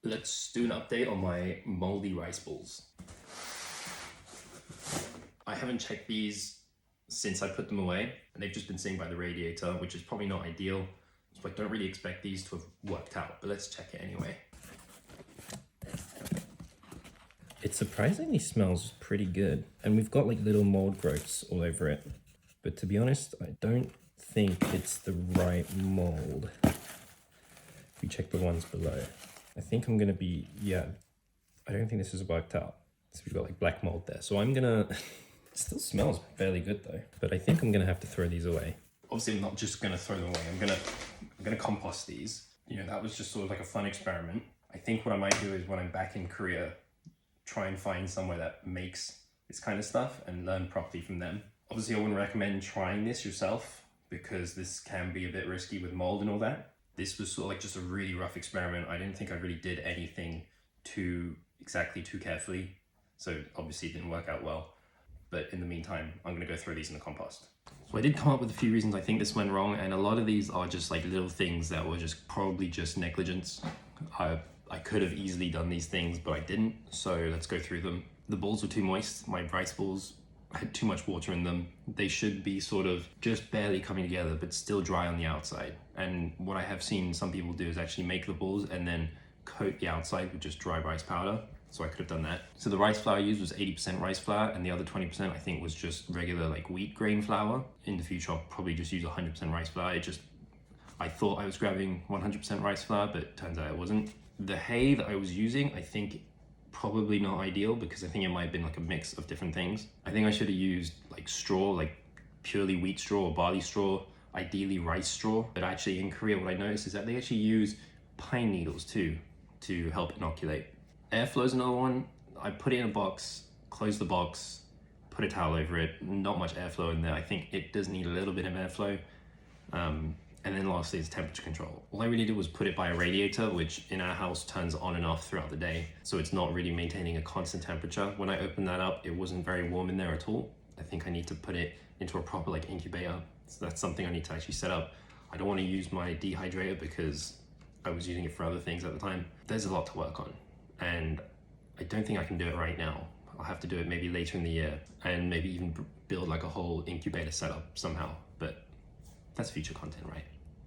Let's do an update on my moldy rice balls. I haven't checked these since I put them away, and they've just been sitting by the radiator, which is probably not ideal. So I don't really expect these to have worked out, but let's check it anyway. It surprisingly smells pretty good, and we've got like little mold growths all over it. But to be honest, I don't think it's the right mold. If we check the ones below, I think I'm gonna be, I don't think this has worked out. So we've got like black mold there. So I'm gonna, it still smells fairly good though, but I think I'm gonna have to throw these away. Obviously I'm not just gonna throw them away, I'm gonna compost these. You know, that was just sort of like a fun experiment. I think what I might do is when I'm back in Korea, try and find somewhere that makes this kind of stuff and learn properly from them. Obviously I wouldn't recommend trying this yourself because this can be a bit risky with mold and all that. This was sort of like just a really rough experiment. I didn't think I really did anything too carefully. So obviously it didn't work out well. But in the meantime, I'm gonna go throw these in the compost. So I did come up with a few reasons I think this went wrong, and a lot of these are just like little things that were just probably just negligence. I could have easily done these things, but I didn't. So let's go through them. The balls were too moist. My rice balls had too much water in them. They should be sort of just barely coming together, but still dry on the outside. And what I have seen some people do is actually make the balls and then coat the outside with just dry rice powder. So I could have done that. So the rice flour I used was 80% rice flour, and the other 20% I think was just regular like wheat grain flour. In the future, I'll probably just use 100% rice flour. I thought I was grabbing 100% rice flour, but it turns out it wasn't. The hay that I was using, I think probably not ideal because I think it might have been like a mix of different things. I think I should have used like straw, like purely wheat straw or barley straw, ideally rice straw. But actually in Korea, what I noticed is that they actually use pine needles too to help inoculate. Airflow is another one. I put it in a box, close the box, put a towel over it. Not much airflow in there. I think it does need a little bit of airflow. And then lastly is temperature control. All I really did was put it by a radiator, which in our house turns on and off throughout the day. So it's not really maintaining a constant temperature. When I opened that up, it wasn't very warm in there at all. I think I need to put it into a proper like incubator. So that's something I need to actually set up. I don't want to use my dehydrator because I was using it for other things at the time. There's a lot to work on, and I don't think I can do it right now. I'll have to do it maybe later in the year and maybe even build like a whole incubator setup somehow, but that's future content, right?